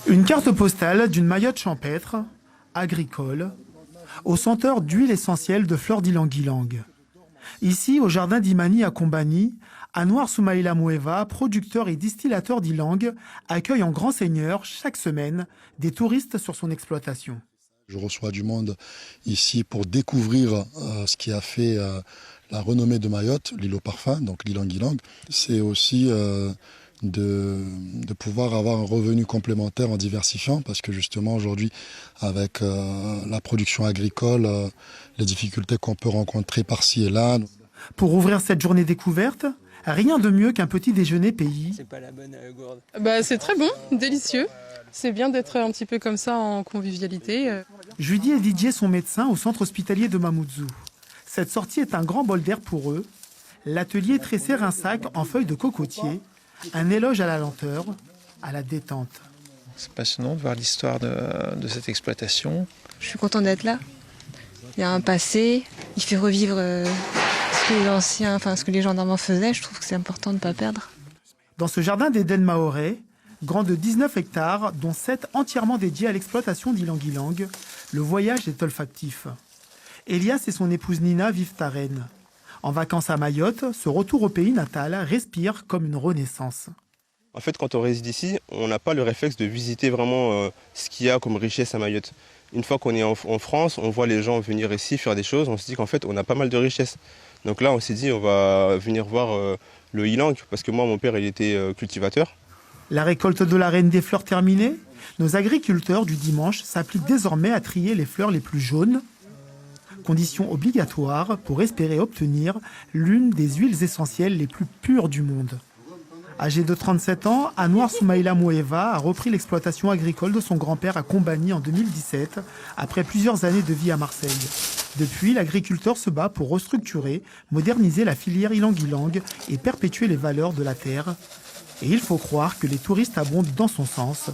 Une carte postale d'une Mayotte champêtre, agricole, aux senteurs d'huile essentielle de fleurs d'ylang-ylang. Ici, au jardin d'Imani à Combani, Anwar Soumaïla Moueva, producteur et distillateur d'ylang, accueille en grand seigneur chaque semaine des touristes sur son exploitation. Je reçois du monde ici pour découvrir ce qui a fait la renommée de Mayotte, l'île au parfum, donc l'ylang-ylang. C'est aussi de pouvoir avoir un revenu complémentaire en diversifiant, parce que justement aujourd'hui, avec la production agricole, les difficultés qu'on peut rencontrer par-ci et là. Pour ouvrir cette journée découverte, rien de mieux qu'un petit déjeuner pays. C'est pas la bonne gourde. C'est très bon, délicieux. C'est bien d'être un petit peu comme ça en convivialité. Judy et Didier sont médecins au centre hospitalier de Mamoudzou. Cette sortie est un grand bol d'air pour eux. L'atelier tressait un sac en feuilles de cocotier, un éloge à la lenteur, à la détente. C'est passionnant de voir l'histoire de cette exploitation. Je suis contente d'être là. Il y a un passé, il fait revivre ce que les gens d'avant faisaient. Je trouve que c'est important de ne pas perdre. Dans ce jardin d'Éden mahorais, grand de 19 hectares, dont 7 entièrement dédiés à l'exploitation d'ylang-ylang, le voyage est olfactif. Elias et son épouse Nina vivent à Rennes. En vacances à Mayotte, ce retour au pays natal respire comme une renaissance. En fait, quand on réside ici, on n'a pas le réflexe de visiter vraiment ce qu'il y a comme richesse à Mayotte. Une fois qu'on est en France, on voit les gens venir ici faire des choses, on se dit qu'en fait, on a pas mal de richesses. Donc là, on s'est dit, on va venir voir le ylang, parce que moi, mon père, il était cultivateur. La récolte de la reine des fleurs terminée, nos agriculteurs du dimanche s'appliquent désormais à trier les fleurs les plus jaunes, condition obligatoire pour espérer obtenir l'une des huiles essentielles les plus pures du monde. Âgé de 37 ans, Anwar Soumaïla Moueva a repris l'exploitation agricole de son grand-père à Combani en 2017, après plusieurs années de vie à Marseille. Depuis, l'agriculteur se bat pour restructurer, moderniser la filière ylang-ylang et perpétuer les valeurs de la terre. Et il faut croire que les touristes abondent dans son sens,